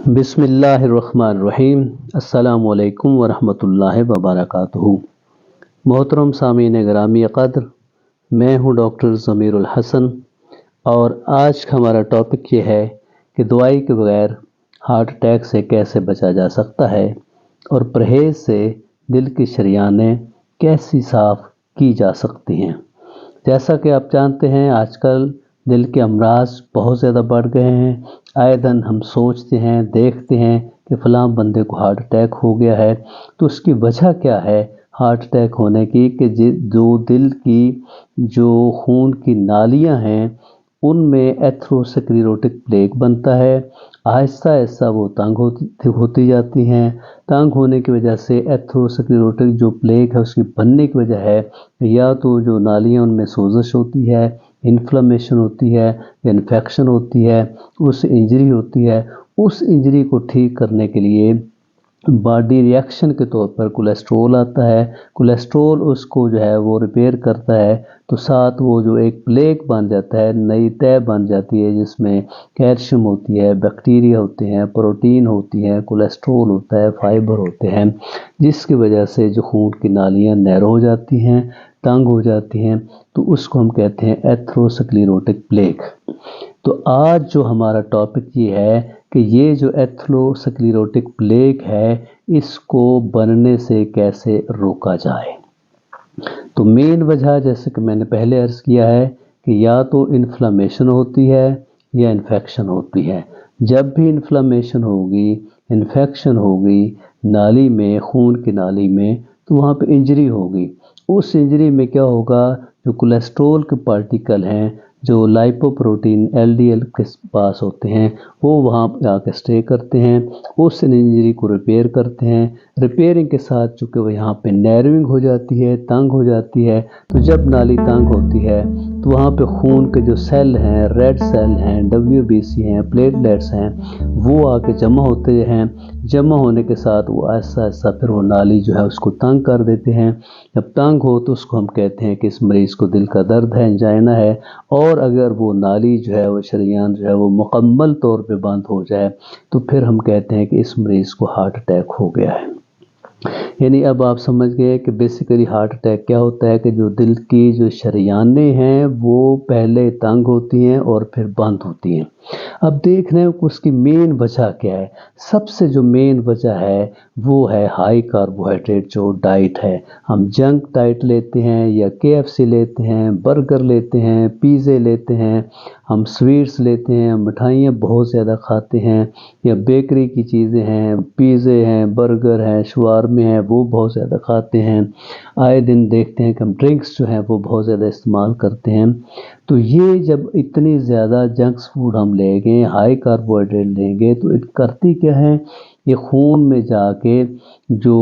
بسم اللہ الرحمن الرحیم۔ السلام علیکم ورحمۃ اللہ وبرکاتہ۔ محترم سامعین گرامی قدر، میں ہوں ڈاکٹر ضمیر الحسن، اور آج کا ہمارا ٹاپک یہ ہے کہ دوائی کے بغیر ہارٹ اٹیک سے کیسے بچا جا سکتا ہے اور پرہیز سے دل کی شریانیں کیسی صاف کی جا سکتی ہیں۔ جیسا کہ آپ جانتے ہیں، آج کل دل کے امراض بہت زیادہ بڑھ گئے ہیں۔ آئے دن ہم سوچتے ہیں، دیکھتے ہیں کہ فلاں بندے کو ہارٹ اٹیک ہو گیا ہے، تو اس کی وجہ کیا ہے ہارٹ اٹیک ہونے کی؟ کہ جو دل کی جو خون کی نالیاں ہیں ان میں ایتھروسکلیروٹک پلیک بنتا ہے، آہستہ آہستہ وہ تنگ ہوتی جاتی ہیں۔ تنگ ہونے کی وجہ سے ایتھروسکلیروٹک جو پلیک ہے اس کی بننے کی وجہ ہے یا تو جو نالیاں ان میں سوزش ہوتی ہے، انفلمیشن ہوتی ہے، انفیکشن ہوتی ہے، اس سے انجری ہوتی ہے۔ اس انجری کو ٹھیک کرنے کے لیے باڈی ریئیکشن کے طور پر کولیسٹرول آتا ہے۔ کولیسٹرول اس کو جو ہے وہ ریپیئر کرتا ہے، تو ساتھ وہ جو ایک پلیک بن جاتا ہے، نئی تہ بن جاتی ہے جس میں کیلشیم ہوتی ہے، بیکٹیریا ہوتے ہیں، پروٹین ہوتی ہیں، کولیسٹرول ہوتا ہے، فائبر ہوتے ہیں، جس کی وجہ سے جو خون کی نالیاں نیرو ہو جاتی ہیں، تنگ ہو جاتی ہیں، تو اس کو ہم کہتے ہیں ایتھروسکلیروٹک پلیک۔ تو آج جو ہمارا ٹاپک یہ ہے کہ یہ جو ایتھروسکلیروٹک پلیک ہے اس کو بننے سے کیسے روکا جائے۔ تو مین وجہ، جیسے کہ میں نے پہلے عرض کیا ہے، کہ یا تو انفلمیشن ہوتی ہے یا انفیکشن ہوتی ہے۔ جب بھی انفلمیشن ہوگی، انفیکشن ہوگی نالی میں، خون کی نالی میں، تو وہاں پہ انجری ہوگی۔ اس انجری میں کیا ہوگا؟ جو کولیسٹرول کے پارٹیکل ہیں، جو لائپو پروٹین LDL کے پاس ہوتے ہیں، وہ وہاں پہ آ کے اسٹے کرتے ہیں، اس انجری کو ریپیئر کرتے ہیں۔ ریپیئرنگ کے ساتھ چونکہ وہ یہاں پہ نیروئنگ ہو جاتی ہے، تنگ ہو جاتی ہے، تو جب نالی تنگ ہوتی ہے تو وہاں پہ خون کے جو سیل ہیں، ریڈ سیل ہیں، WBC ہیں، پلیٹلیٹس ہیں، وہ آ کے جمع ہوتے ہیں۔ جمع ہونے کے ساتھ وہ آہستہ آہستہ پھر وہ نالی جو ہے اس کو تنگ کر دیتے ہیں۔ جب تنگ ہو تو اس کو ہم کہتے ہیں کہ اس مریض کو دل کا درد ہے، انجائنا ہے، اور اگر وہ نالی جو ہے، وہ شریان جو ہے وہ مکمل طور پہ بند ہو جائے تو پھر ہم کہتے ہیں کہ اس مریض کو ہارٹ اٹیک ہو گیا ہے۔ یعنی اب آپ سمجھ گئے کہ بیسیکلی ہارٹ اٹیک کیا ہوتا ہے، کہ جو دل کی جو شریانیں ہیں وہ پہلے تنگ ہوتی ہیں اور پھر بند ہوتی ہیں۔ اب دیکھ رہے ہیں کہ اس کی مین وجہ کیا ہے۔ سب سے جو مین وجہ ہے وہ ہے ہائی کاربوہائیڈریٹ جو ڈائٹ ہے۔ ہم جنک ڈائٹ لیتے ہیں، یا KFC لیتے ہیں، برگر لیتے ہیں، پیزے لیتے ہیں، ہم سویٹس لیتے ہیں، مٹھائیاں بہت زیادہ کھاتے ہیں، یا بیکری کی چیزیں ہیں، پیزے ہیں، برگر ہیں، شوارمے ہیں، وہ بہت زیادہ کھاتے ہیں۔ آئے دن دیکھتے ہیں کہ ہم ڈرنکس جو ہیں وہ بہت زیادہ استعمال کرتے ہیں۔ تو یہ جب اتنی زیادہ جنکس فوڈ ہم لیں گے، ہائی کاربوہائیڈریٹ لیں گے، تو کرتی کیا ہے، یہ خون میں جا کے جو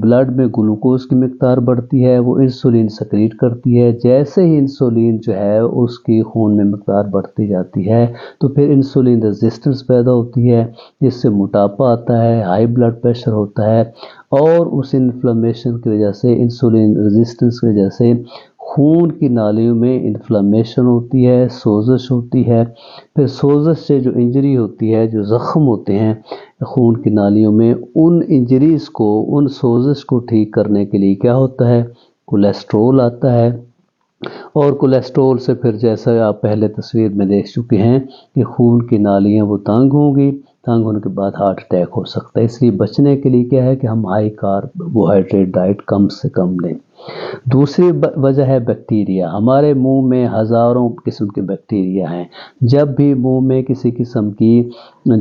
بلڈ میں گلوکوز کی مقدار بڑھتی ہے، وہ انسولین سیکریٹ کرتی ہے۔ جیسے ہی انسولین جو ہے اس کی خون میں مقدار بڑھتی جاتی ہے تو پھر انسولین ریزسٹنس پیدا ہوتی ہے، جس سے موٹاپا آتا ہے، ہائی بلڈ پریشر ہوتا ہے، اور اس انفلمیشن کی وجہ سے، انسولین ریزسٹنس کی وجہ سے خون کی نالیوں میں انفلمیشن ہوتی ہے، سوزش ہوتی ہے۔ پھر سوزش سے جو انجری ہوتی ہے، جو زخم ہوتے ہیں خون کی نالیوں میں، ان انجریز کو، ان سوزش کو ٹھیک کرنے کے لیے کیا ہوتا ہے؟ کولیسٹرول آتا ہے، اور کولیسٹرول سے پھر جیسا آپ پہلے تصویر میں دیکھ چکے ہیں کہ خون کی نالیاں وہ تنگ ہوں گی، تنگ ہونے کے بعد ہارٹ اٹیک ہو سکتا ہے۔ اس لیے بچنے کے لیے کیا ہے کہ ہم ہائی کاربوہائیڈریٹ ڈائٹ کم سے کم لیں۔ دوسری وجہ ہے بیکٹیریا۔ ہمارے منہ میں ہزاروں قسم کے بیکٹیریا ہیں۔ جب بھی منہ میں کسی قسم کی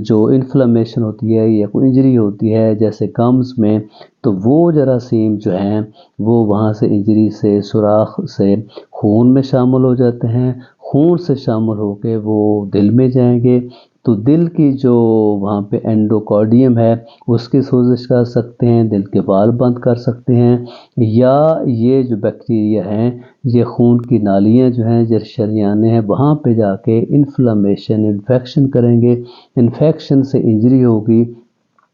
جو انفلمیشن ہوتی ہے یا کوئی انجری ہوتی ہے، جیسے گمز میں، تو وہ جراثیم جو ہیں وہ وہاں سے انجری سے، سوراخ سے خون میں شامل ہو جاتے ہیں۔ خون سے شامل ہو کے وہ دل میں جائیں گے، تو دل کی جو وہاں پہ اینڈوکارڈیم ہے اس کی سوزش کر سکتے ہیں، دل کے وال بند کر سکتے ہیں، یا یہ جو بیکٹیریا ہیں یہ خون کی نالیاں جو ہیں، جو شریانیں ہیں، وہاں پہ جا کے انفلمیشن، انفیکشن کریں گے۔ انفیکشن سے انجری ہوگی،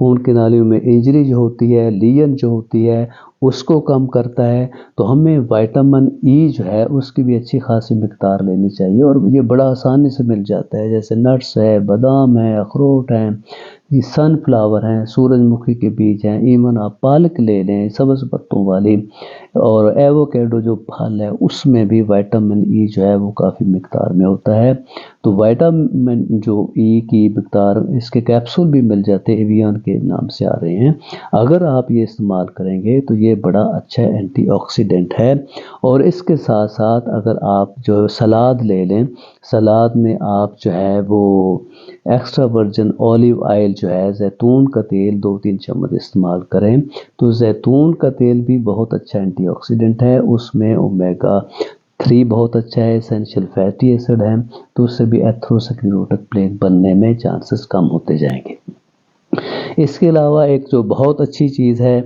خون کی نالیوں میں انجری جو ہوتی ہے، لیجن جو ہوتی ہے اس کو کم کرتا ہے۔ تو ہمیں وائٹامن ای جو ہے اس کی بھی اچھی خاصی مقدار لینی چاہیے، اور یہ بڑا آسانی سے مل جاتا ہے، جیسے نٹس ہے، بادام ہے، اخروٹ ہیں، یہ سن فلاور ہیں، سورج مکھی کے بیج ہیں، ایون آپ پالک لے لیں سبز پتوں والی، اور ایووکیڈو جو پھل ہے اس میں بھی وائٹامن ای جو ہے وہ کافی مقدار میں ہوتا ہے۔ تو وائٹامن جو ای کی مقدار، اس کے کیپسول بھی مل جاتے ہیں، ایویان کے نام سے آ رہے ہیں، اگر آپ یہ استعمال کریں گے تو یہ بڑا اچھا اینٹی آکسیڈنٹ ہے۔ اور اس کے ساتھ ساتھ اگر آپ جو سلاد لے لیں، سلاد میں آپ جو ہے وہ ایکسٹرا ورجن اولیو آئل جو ہے، زیتون کا تیل 2-3 چمچ استعمال کریں، تو زیتون کا تیل بھی بہت اچھا اینٹی آکسیڈنٹ ہے، اس میں اومیگا 3 بہت اچھا ہے، اسینشیل فیٹی ایسڈ ہے، تو اس سے بھی ایتھروسکلیروٹک پلیک بننے میں چانسز کم ہوتے جائیں گے۔ اس کے علاوہ ایک جو بہت اچھی چیز ہے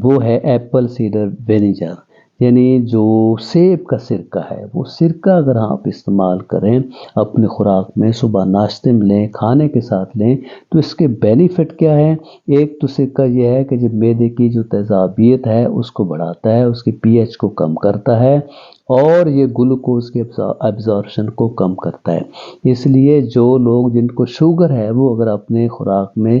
وہ ہے ایپل سیڈر وینیگر، یعنی جو سیب کا سرکہ ہے، وہ سرکہ اگر آپ استعمال کریں اپنے خوراک میں، صبح ناشتے میں لیں، کھانے کے ساتھ لیں، تو اس کے بینیفٹ کیا ہے؟ ایک تو سرکہ یہ ہے کہ جب معدے کی جو تیزابیت ہے اس کو بڑھاتا ہے، اس کی پی ایچ کو کم کرتا ہے، اور یہ گلوکوز کے ایبزارپشن کو کم کرتا ہے۔ اس لیے جو لوگ جن کو شوگر ہے وہ اگر اپنے خوراک میں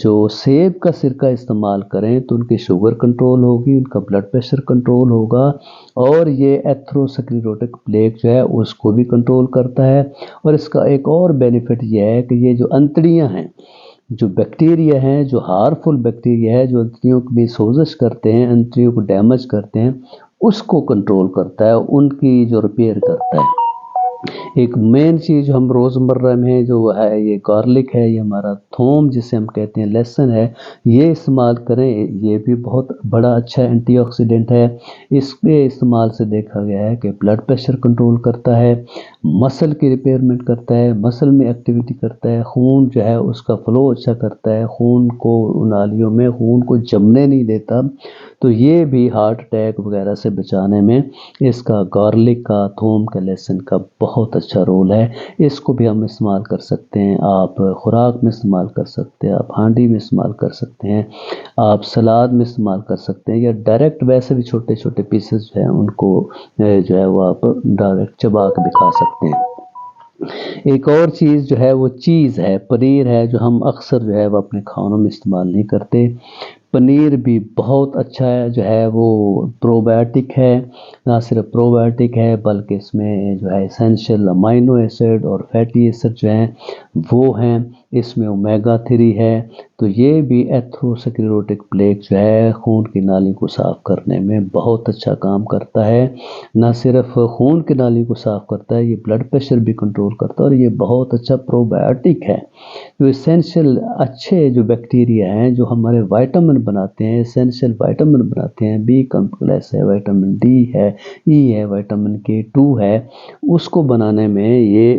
جو سیب کا سرکہ استعمال کریں تو ان کی شوگر کنٹرول ہوگی، ان کا بلڈ پریشر کنٹرول ہوگا، اور یہ ایتھروسکلیروٹک پلیک جو ہے اس کو بھی کنٹرول کرتا ہے۔ اور اس کا ایک اور بینیفٹ یہ ہے کہ یہ جو انتڑیاں ہیں، جو بیکٹیریا ہیں، جو ہارمفل بیکٹیریا ہے جو انتڑیوں کی سوزش کرتے ہیں، انتڑیوں کو ڈیمیج کرتے ہیں، اس کو کنٹرول کرتا ہے، ان کی جو ریپیئر کرتا ہے۔ ایک مین چیز جو ہم روزمرہ میں جو ہے یہ گارلک ہے، یہ ہمارا تھوم جسے ہم کہتے ہیں، لہسن ہے، یہ استعمال کریں، یہ بھی بہت بڑا اچھا اینٹی آکسیڈنٹ ہے۔ اس کے استعمال سے دیکھا گیا ہے کہ بلڈ پریشر کنٹرول کرتا ہے، مسل کی ریپیئرمنٹ کرتا ہے، مسل میں ایکٹیویٹی کرتا ہے، خون جو ہے اس کا فلو اچھا کرتا ہے، خون کو نالیوں میں خون کو جمنے نہیں دیتا، تو یہ بھی ہارٹ اٹیک وغیرہ سے بچانے میں اس کا گارلک کا، تھوم کا، لہسن کا بہت اچھا رول ہے۔ اس کو بھی ہم استعمال کر سکتے ہیں، آپ خوراک میں استعمال کر سکتے ہیں، آپ ہانڈی میں استعمال کر سکتے ہیں، آپ سلاد میں استعمال کر سکتے ہیں، یا ڈائریکٹ ویسے بھی چھوٹے چھوٹے پیسز جو ہیں ان کو جو ہے وہ آپ ڈائریکٹ چبا کے بھی کھا سکتے ہیں۔ ایک اور چیز جو ہے وہ چیز ہے، پنیر ہے، جو ہم اکثر جو ہے وہ اپنے کھانوں میں استعمال نہیں کرتے۔ پنیر بھی بہت اچھا ہے، جو ہے وہ پرو بایوٹک ہے، نہ صرف پرو بایوٹک ہے بلکہ اس میں جو ہے اسینشیل امینو ایسڈ اور فیٹی ایسڈ جو ہیں وہ ہیں، اس میں اومیگا 3 ہے، تو یہ بھی ایتھروسکلیروٹک پلیک جو ہے خون کی نالی کو صاف کرنے میں بہت اچھا کام کرتا ہے۔ نہ صرف خون کی نالی کو صاف کرتا ہے، یہ بلڈ پریشر بھی کنٹرول کرتا ہے، اور یہ بہت اچھا پرو بایوٹک ہے۔ جو اسینشیل اچھے جو بیکٹیریا ہیں جو ہمارے وائٹامن بناتے ہیں، اسینشیل وائٹامن بناتے ہیں، بی کمپلیکس ہے، وائٹامن ڈی ہے، ای ہے، وائٹامن K2 ہے، اس کو بنانے میں یہ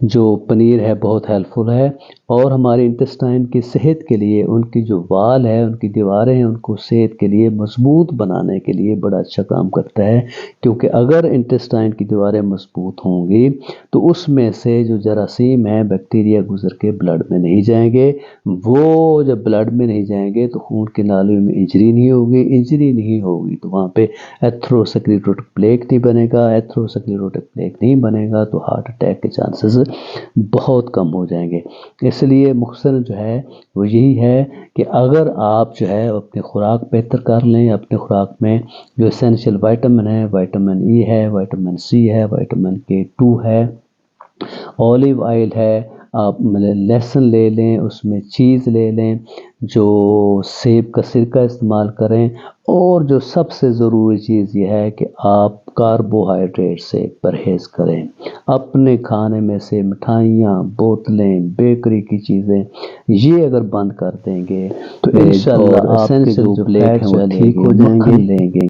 جو پنیر ہے بہت ہیلپ فل ہے، اور ہمارے انٹسٹائن کی صحت کے لیے، ان کی جو وال ہے، ان کی دیواریں ہیں، ان کو صحت کے لیے مضبوط بنانے کے لیے بڑا اچھا کام کرتا ہے، کیونکہ اگر انٹسٹائن کی دیواریں مضبوط ہوں گی تو اس میں سے جو جراثیم ہیں، بیکٹیریا گزر کے بلڈ میں نہیں جائیں گے، وہ جب بلڈ میں نہیں جائیں گے تو خون کی نالیوں میں انجری نہیں ہوگی، انجری نہیں ہوگی تو وہاں پہ ایتھروسکلیروٹک پلیک نہیں بنے گا، ایتھروسکلیروٹک پلیک نہیں بنے گا تو ہارٹ اٹیک کے چانسز بہت کم ہو جائیں گے۔ اس لیے مختصر جو ہے وہ یہی ہے کہ اگر آپ جو ہے اپنے خوراک بہتر کر لیں، اپنے خوراک میں جو اسینشیل وائٹامن ہے، وائٹامن ای ہے، وائٹامن سی ہے، وائٹامن K2 ہے، اولیو آئل ہے، آپ لہسن لے لیں، اس میں چیز لے لیں، جو سیب کا سرکہ استعمال کریں، اور جو سب سے ضروری چیز یہ ہے کہ آپ کاربوہائیڈریٹ سے پرہیز کریں۔ اپنے کھانے میں سے مٹھائیاں، بوتلیں، بیکری کی چیزیں یہ اگر بند کر دیں گے تو انشاءاللہ آپ کے جو فیٹس ہیں وہ ٹھیک ہو جائیں گے۔